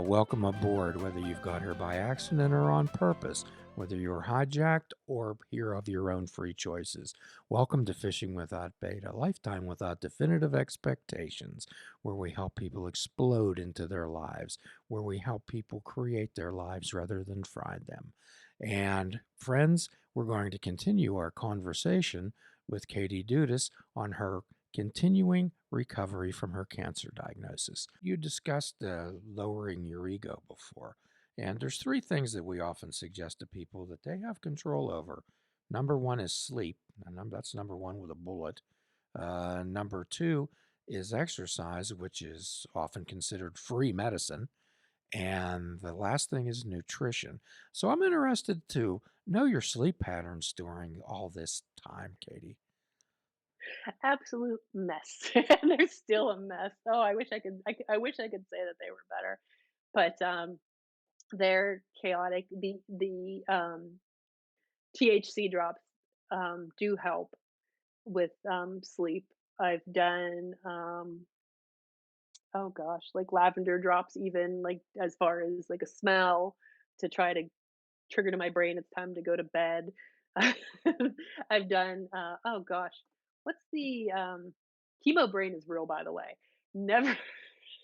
Welcome aboard, whether you've got here by accident or on purpose, whether you're hijacked or here of your own free choices. Welcome to Fishing Without Bait, a lifetime without definitive expectations, where we help people explode into their lives, where we help people create their lives rather than fry them. And friends, we're going to continue our conversation with Katie Dudas on her continuing recovery from her cancer diagnosis. You discussed lowering your ego before, and there's three things that we often suggest to people that they have control over. Number one is sleep, and that's number one with a bullet. Number two is exercise, which is often considered free medicine. And the last thing is nutrition. So I'm interested to know your sleep patterns during all this time, Katie. Absolute mess. They're still a mess. Oh, I wish I could say that they were better, but, they're chaotic. The THC drops, do help with, sleep. I've done, oh gosh, like lavender drops even, like, as far as, like, a smell to try to trigger to my brain it's time to go to bed. I've done, oh gosh, what's the, Chemo Brain is real, by the way. Never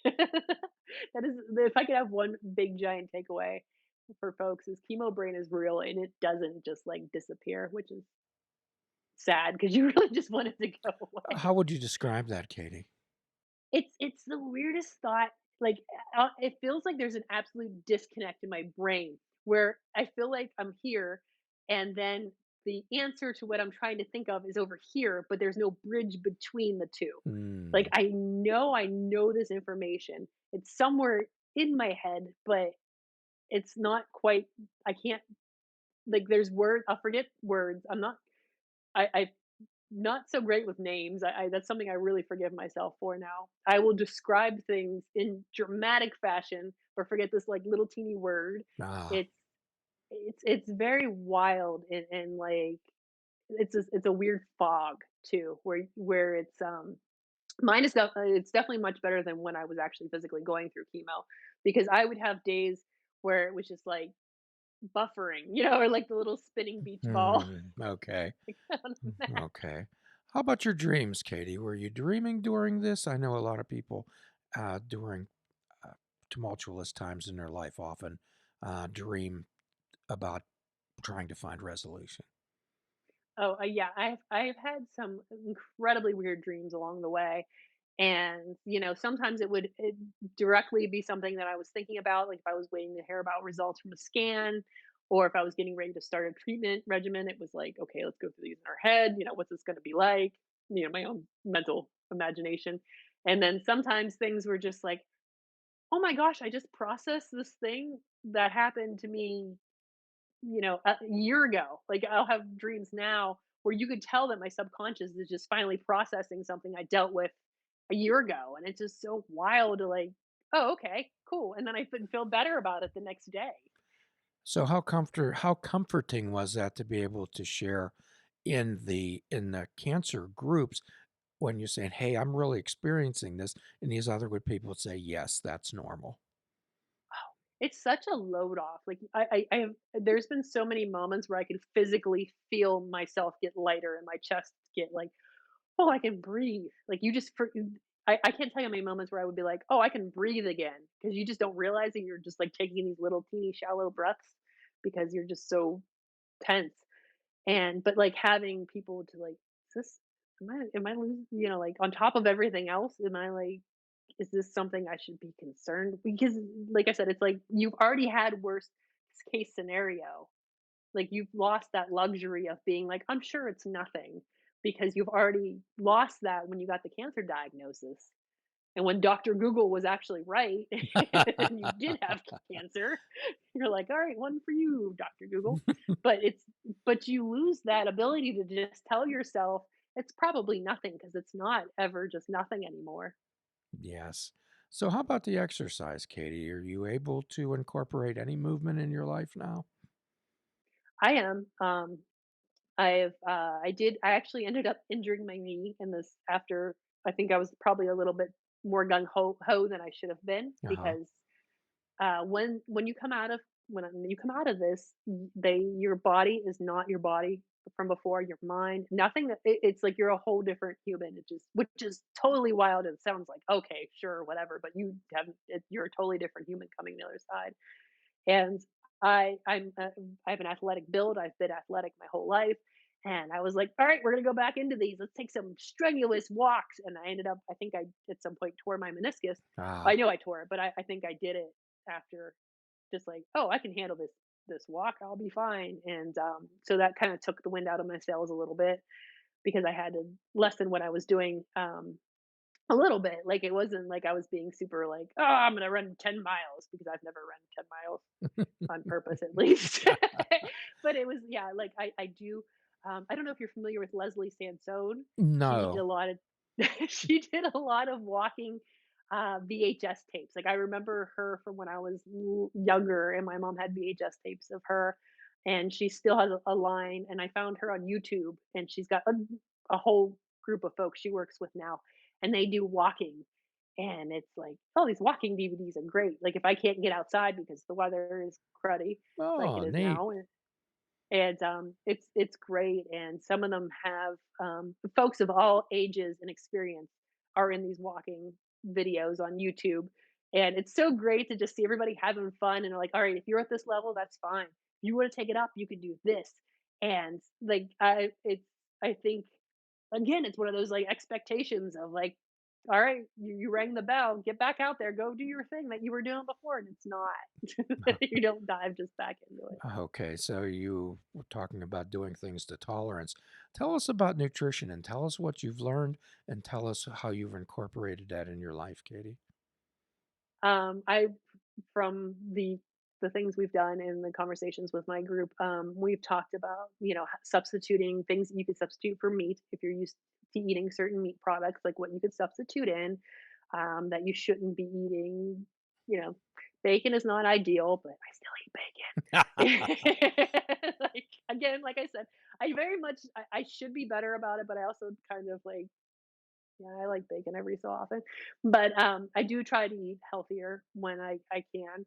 that is if I could have one big giant takeaway for folks is Chemo Brain is real and it doesn't just, like, disappear, which is sad because you really just want it to go away. How would you describe that, Katie? It's the weirdest thought, like, it feels like there's an absolute disconnect in my brain where I feel like I'm here, and then the answer to what I'm trying to think of is over here, but there's no bridge between the 2. Like, Hmm. I know this information. It's somewhere in my head, but it's not quite I can't like, there's I'll forget words. I'm not so great with names. I that's something I really forgive myself for now. I will describe things in dramatic fashion, but forget this like little teeny word. Ah, It's it's very wild and like it's a weird fog too, where mine is it's definitely much better than when I was actually physically going through chemo because I would have days where it was just like buffering, or like the little spinning beach ball. okay. Like, on a map. Okay. How about your dreams, Katie? Were you dreaming during this? I know a lot of people during uh, tumultuous times in their life often dream about trying to find resolution. Oh, yeah, I've had some incredibly weird dreams along the way, and, sometimes it directly be something that I was thinking about, like, if I was waiting to hear about results from a scan, or if I was getting ready to start a treatment regimen, it was like, "Okay, let's go through these in our head, what's this gonna be like?" My own mental imagination, and then sometimes things were just like, "Oh my gosh, I just processed this thing that happened to me a year ago." Like, I'll have dreams now where you could tell that my subconscious is just finally processing something I dealt with a year ago, and it's just so wild to like, "Oh, okay, cool," and then I feel better about it the next day. So how comforting was that to be able to share in the cancer groups when you're saying, "Hey, I'm really experiencing this," and these other good people would say, "Yes, that's normal." It's such a load off. Like, I have there's been so many moments where I could physically feel myself get lighter and my chest get like, "Oh, I can breathe." Like, you just for I can't tell you how many moments where I would be like, "Oh, I can breathe again," because you just don't realize that you're just, like, taking these little teeny shallow breaths because you're just so tense. But, like, having people to, like, "Is this am I losing?" Like, on top of everything else, am I, like is this something I should be concerned because, like I said, it's like you've already had worst case scenario. Like, you've lost that luxury of being like, "I'm sure it's nothing," because you've already lost that when you got the cancer diagnosis. And when Doctor Google was actually right and you did have cancer, you're like, "All right, one for you, Doctor Google." But you lose that ability to just tell yourself it's probably nothing because it's not ever just nothing anymore. Yes. So how about the exercise, Katie? Are you able to incorporate any movement in your life now? I am. I actually ended up injuring my knee in this after I think I was probably a little bit more gung ho than I should have been Uh-huh. because when you come out of this, your body is not your body from before, your mind, nothing that it's like you're a whole different human. It just which is totally wild. It sounds like okay, sure, whatever, but you're a totally different human coming the other side. And I have an athletic build. I've been athletic my whole life, and I was like, "All right, we're gonna go back into these. Let's take some strenuous walks." And I ended up, I think I at some point tore my meniscus. I Ah, know I tore it, but I think I did it after just like, "Oh, I can handle this walk. I'll be fine." And so that kind of took the wind out of my sails a little bit because I had to lessen what I was doing. A little bit. Like, it wasn't like I was being super like, "Oh, I'm gonna run 10 miles," because I've never run 10 miles on purpose at least. But it was yeah, like, I do, I don't know if you're familiar with Leslie Sansone. She did no. a lot of she did a lot of walking, VHS tapes. Like, I remember her from when I was younger, and my mom had VHS tapes of her, and she still has a line, and I found her on YouTube, and she's got a whole group of folks she works with now, and they do walking. And it's like, oh, these walking DVDs are great. Like, if I can't get outside because the weather is cruddy like it Oh, is neat. now, and it's great. And some of them have folks of all ages and experience are in these walking videos on YouTube, and it's so great to just see everybody having fun. And like, all right, if you're at this level, that's fine. If you want to take it up, you can do this. And like, I think again, it's one of those like expectations of like, all right, you rang the bell, get back out there, go do your thing that you were doing before, and it's not. You don't dive just back into it. Okay, so you were talking about doing things to tolerance. Tell us about nutrition and tell us what you've learned and tell us how you've incorporated that in your life, Katie. I from the things we've done in the conversations with my group, we've talked about, substituting things that you could substitute for meat if you're used to eating certain meat products, like what you could substitute in, that you shouldn't be eating, you know, bacon is not ideal, but I still eat bacon. Like, again, like I said, I very much I should be better about it, but I also kind of like yeah, I like bacon every so often, but, I do try to eat healthier when I can,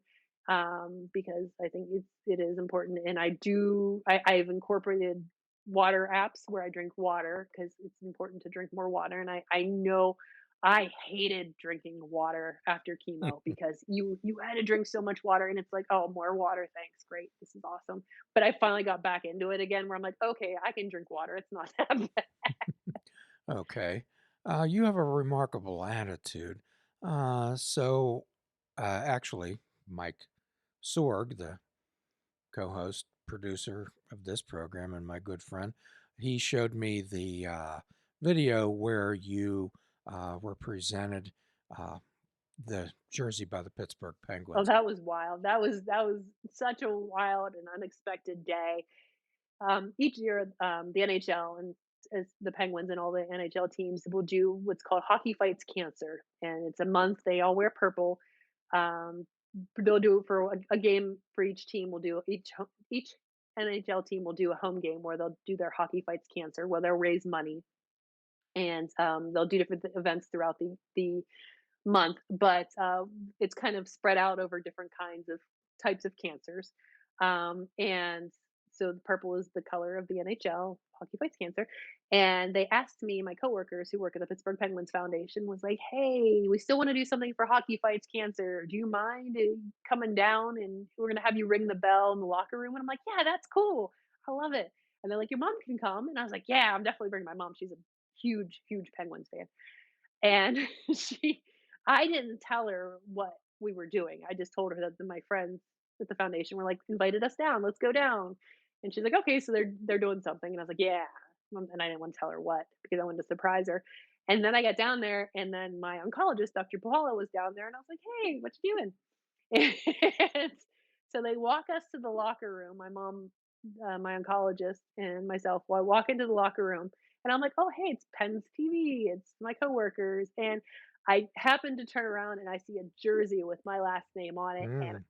because I think it is important, and I've incorporated water apps where I drink water because it's important to drink more water, and I know I hated drinking water after chemo because you had to drink so much water, and it's like, "Oh, more water, thanks, great, this is awesome," but I finally got back into it again where I'm like, "Okay, I can drink water, it's not that bad." Okay. You have a remarkable attitude. Actually, Mike Sorg, the co host, producer of this program, and my good friend, he showed me the video where you were presented uh, the jersey by the Pittsburgh Oh, Penguins. that was wild. That was such a wild and unexpected day. Each year, the NHL and as the Penguins and all the NHL teams will do what's called Hockey Fights Cancer, and it's a month. They all wear purple. Um, they'll do it for a game for each team. Will do each NHL team will do a home game where they'll do their Hockey Fights Cancer, where they'll raise money, and they'll do different events throughout the month, but it's kind of spread out over different kinds of types of cancers. And so the purple is the color of the NHL, Hockey Fights Cancer. And they asked me, my coworkers who work at the Pittsburgh Penguins Foundation, was like, "Hey, we still want to do something for Hockey Fights Cancer. Do you mind coming down and we're going to have you ring the bell in the locker room?" And I'm like, "Yeah, that's cool. I love it." And they're like, "Your mom can come." And I was like, "Yeah, I'm definitely bringing my mom. She's a huge, huge Penguins fan." And she I didn't tell her what we were doing. I just told her that my friends at the foundation were like, "Invited us down, let's go down." And she's like, "Okay, so they're doing something." And I was like, "Yeah." And I didn't want to tell her what because I wanted to surprise her. And then I got down there, and then my oncologist, Dr. Paula, was down there, and I was like, "Hey, what you doing?" And so they walk us to the locker room, my mom, my oncologist, and myself. Well, I walk into the locker room, and I'm like, "Oh, hey, it's Penn's TV. It's my coworkers." And I happen to turn around and I see a jersey with my last name on it, and Mm.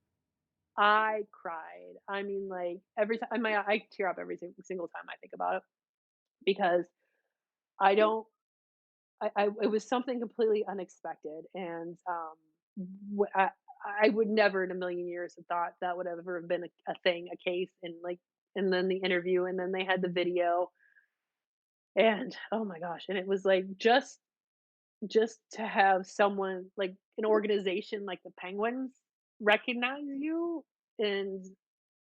I cried. I mean, like every time I tear up every single time I think about it because I don't. I it was something completely unexpected, and I would never in a million years have thought that would ever have been a thing, a case, and, like and then the interview, and then they had the video, and, oh my gosh, and it was, like, just to have someone like, an organization like the Penguins recognize you, and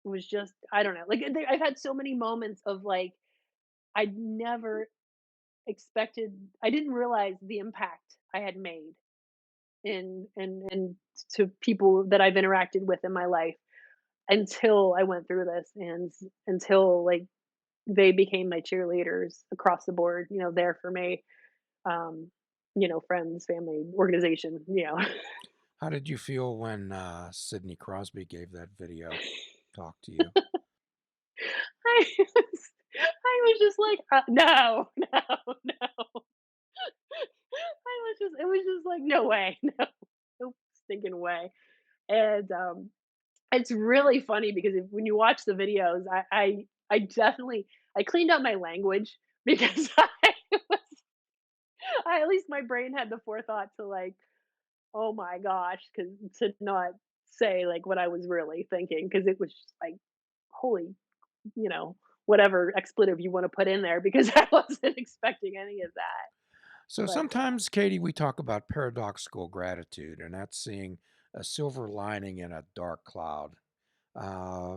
was just I don't know, like, I've had so many moments of, like, I never expected I didn't realize the impact I had made in to people that I've interacted with in my life until I went through this and until, like, they became my cheerleaders across the board, there for me, um, friends, family, organization. How did you feel when Sidney Crosby gave that video talk to you? I I was just like, "No, no, no." It was just like, "No way, no stinking way." And, it's really funny because when you watch the videos, I definitely I cleaned up my language because was at least my brain had the forethought to, like, "Oh my gosh," 'cause to not say, like, what I was really thinking because it was just like, holy, you know, whatever expletive you wanna put in there because I wasn't expecting any of that. So But yeah. sometimes, Katie, we talk about paradoxical gratitude, and that's seeing a silver lining in a dark cloud.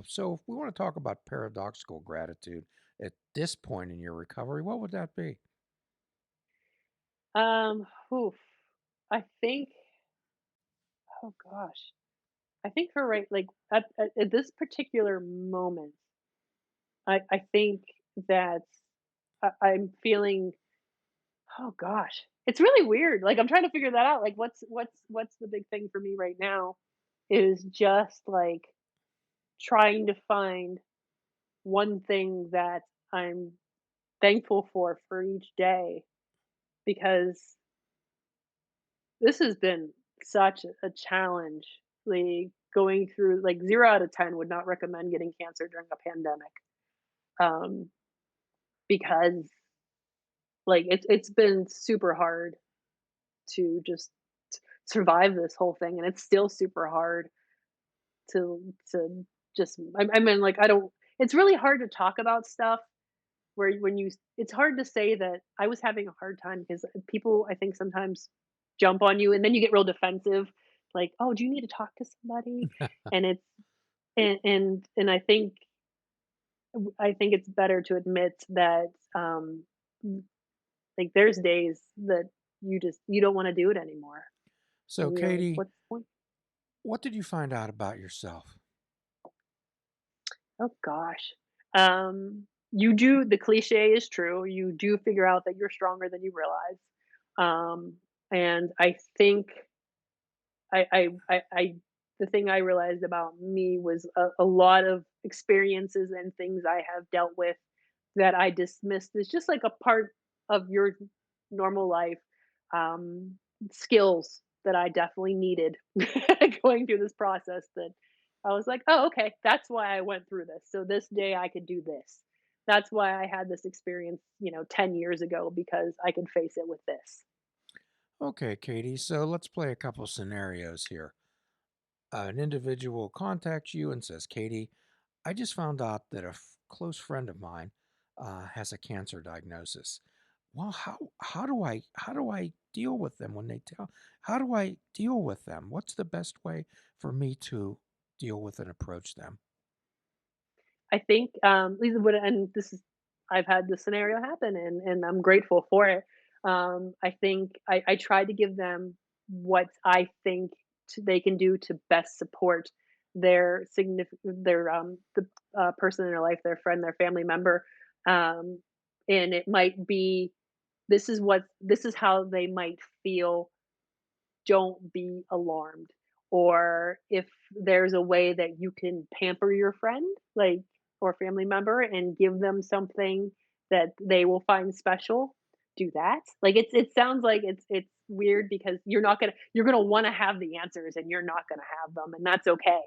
So if we want to talk about paradoxical gratitude at this point in your recovery, what would that be? Oof. I think oh gosh. I think for right like, at this particular moment, I think that I'm feeling oh gosh, it's really weird, like, I'm trying to figure that out, like, what's the big thing for me right now is just, like, trying to find one thing that I'm thankful for each day because this has been such a challenge, like, going through like, 0 out of 10 would not recommend getting cancer during a pandemic, um, because, like, it's been super hard to just survive this whole thing, and it's still super hard to just I mean, like, I don't it's really hard to talk about stuff where when you it's hard to say that I was having a hard time because people, I think, sometimes jump on you, and then you get real defensive, like, "Oh, do you need to talk to somebody?" And it's and I think it's better to admit that, mm, like, there's days that you don't wanna do it anymore, So, and you're like, Katie, "What's the point?" what did you find out about yourself? Oh gosh. You do the cliche is true, you do figure out that you're stronger than you realize, and I think I the thing I realized about me was a lot of experiences and things I have dealt with that I dismissed as just like a part of your normal life, um, skills that I definitely needed going through this process that I was like, "Oh, okay, that's why I went through this. So this day I could do this. That's why I had this experience, 10 years ago because I could face it with this." Okay, Katie, so let's play a couple scenarios here. An individual contacts you and says, Katie, I just found out that a close friend of mine has a cancer diagnosis. Well, how do I deal with them when they tell? How do I deal with them? What's the best way for me to deal with and approach them? I think, Lisa would and this is I've had this scenario happen and I'm grateful for it. I think I try to give them what I think they can do to best support the person in their life, their friend, their family member. Um, and it might be this is how they might feel, don't be alarmed. Or if there's a way that you can pamper your friend, like, or family member and give them something that they will find special, do that. Like it sounds like it's weird because you're gonna want to have the answers and you're not gonna have them, and that's okay.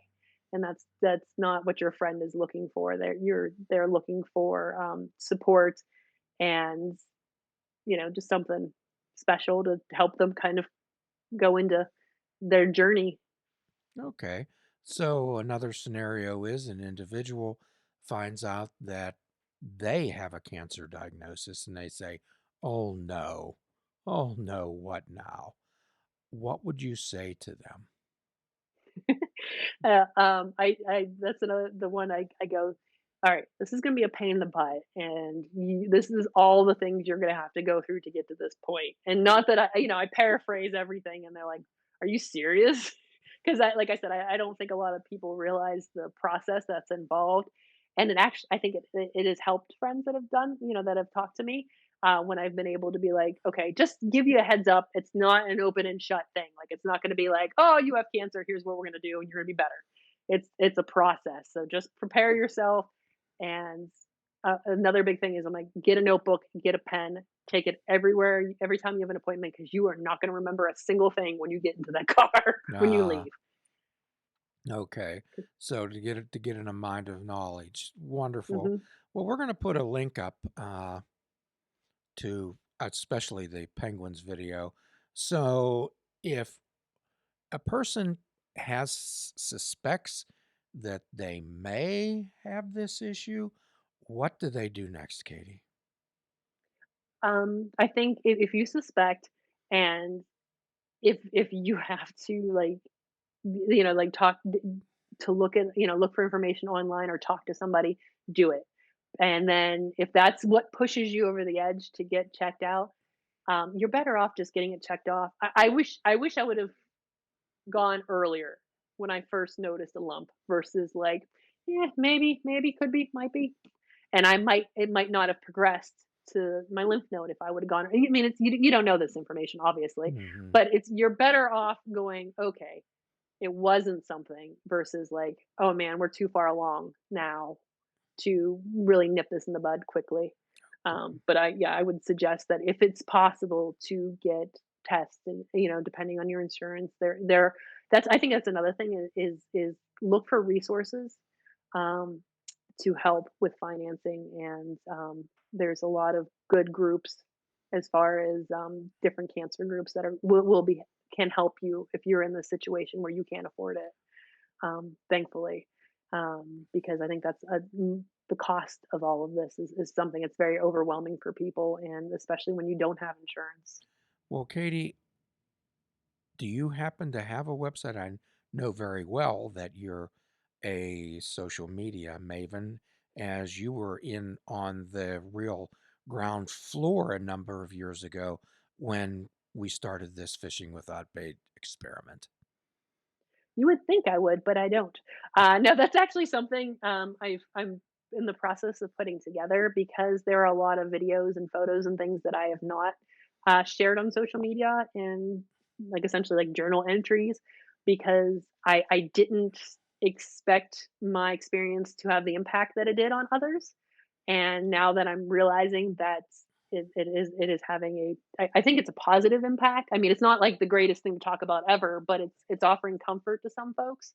And that's not what your friend is looking for. They're looking for support and just something special to help them kind of go into their journey. Okay. So another scenario is an individual finds out that they have a cancer diagnosis and they say, "Oh no. Oh no, what now?" What would you say to them? I that's another the one I go, all right, this is gonna be a pain in the butt, and this is all the things you're gonna have to go through to get to this point. And not that I paraphrase everything, and they're like, "Are you serious?" Because like I said, I don't think a lot of people realize the process that's involved. And it actually, I think it has helped friends that have done, that have talked to me, when I've been able to be like, okay, just give you a heads up. It's not an open and shut thing. Like, it's not going to be like, oh, you have cancer. Here's what we're going to do, and you're going to be better. It's a process. So just prepare yourself. And another big thing is, I'm like, get a notebook, get a pen, take it everywhere, every time you have an appointment, because you are not going to remember a single thing when you get into that car when you Ah, leave. okay. So to get in a mind of knowledge. Wonderful. Hmm. Well, we're going to put a link up to especially the Penguins video. So if a person suspects that they may have this issue, what do they do next, Katie? I think if you suspect, and if you have to, like, like, talk to look for information online or talk to somebody, do it. And then if that's what pushes you over the edge to get checked out, you're better off just getting it checked off. I wish I would have gone earlier when I first noticed a lump versus, like, yeah, maybe, could be, might be. And it might not have progressed to my lymph node if I would have gone. I mean, you don't know this information, obviously, Hmm. but you're better off going, okay, it wasn't something, versus like, oh man, we're too far along now to really nip this in the bud quickly. But I would suggest that if it's possible to get tests, and depending on your insurance, that's, I think that's another thing, is look for resources, um, to help with financing. And there's a lot of good groups, as far as different cancer groups that will be can help you if you're in the situation where you can't afford it. Thankfully, because I think the cost of all of this is something that's very overwhelming for people, and especially when you don't have insurance. Well, Katie, do you happen to have a website? I know very well that you're a social media maven, as you were in on the real ground floor a number of years ago when we started this fishing without bait experiment. You would think I would, but I don't. No, that's actually something, I'm in the process of putting together, because there are a lot of videos and photos and things that I have not shared on social media, and, like, essentially like journal entries, because I didn't expect my experience to have the impact that it did on others. And now that I'm realizing that it is having I think it's a positive impact. I mean, it's not like the greatest thing to talk about ever, but it's offering comfort to some folks.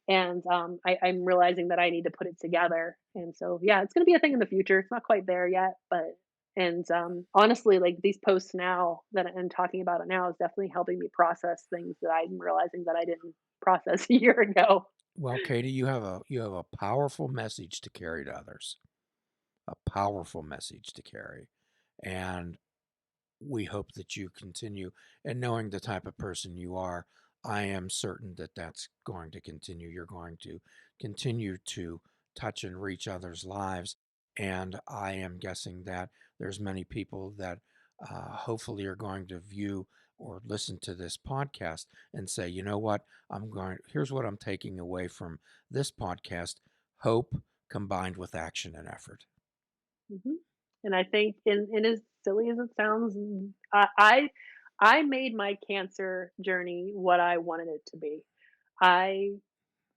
And I'm realizing that I need to put it together. And so, yeah, it's going to be a thing in the future. It's not quite there yet, but, and honestly, like, these posts now that I'm talking about it now is definitely helping me process things that I'm realizing that I didn't process a year ago. Well, Katie, you have a powerful message to carry to others. A powerful message to carry. And we hope that you continue. And knowing the type of person you are, I am certain that that's going to continue. You're going to continue to touch and reach others' lives. And I am guessing that there's many people that hopefully are going to view or listen to this podcast and say, you know what, here's what I'm taking away from this podcast: hope combined with action and effort. Mhm. And I think, in as silly as it sounds, I made my cancer journey what I wanted it to be. I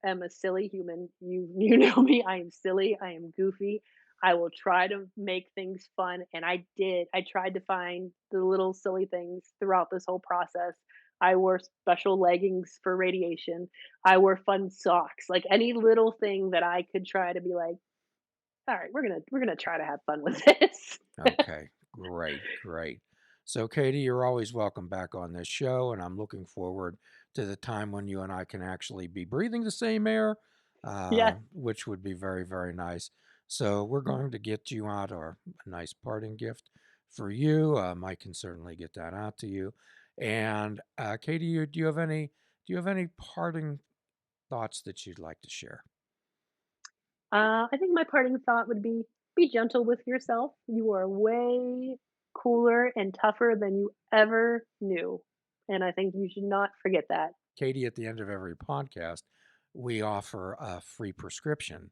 am a silly human. You know me. I am silly. I am goofy. I will try to make things fun, and I did. I tried to find the little silly things throughout this whole process. I wore special leggings for radiation. I wore fun socks. Like, any little thing that I could try to be like, all right, we're gonna try to have fun with this. Okay, great, great. So, Katie, you're always welcome back on this show, and I'm looking forward to the time when you and I can actually be breathing the same air, Yes. which would be very, very nice. So we're going to get you out a nice parting gift for you. I can certainly get that out to you. And Katie, do you have any parting thoughts that you'd like to share? I think my parting thought would be gentle with yourself. You are way cooler and tougher than you ever knew. And I think you should not forget that. Katie, at the end of every podcast, we offer a free prescription: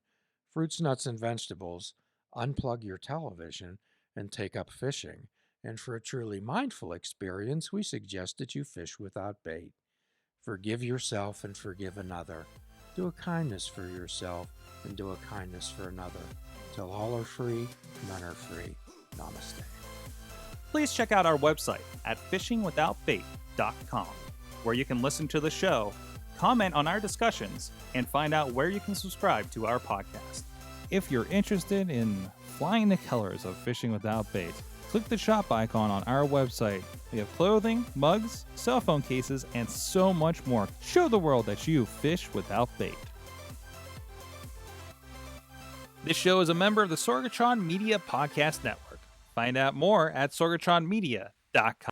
fruits, nuts, and vegetables. Unplug your television and take up fishing. And for a truly mindful experience, we suggest that you fish without bait. Forgive yourself and forgive another. Do a kindness for yourself and do a kindness for another. Till all are free, none are free. Namaste. Please check out our website at fishingwithoutbait.com, where you can listen to the show, comment on our discussions, and find out where you can subscribe to our podcast. If you're interested in flying the colors of Fishing Without Bait, click the shop icon on our website. We have clothing, mugs, cell phone cases, and so much more. Show the world that you fish without bait. This show is a member of the Sorgatron Media Podcast Network. Find out more at sorgatronmedia.com.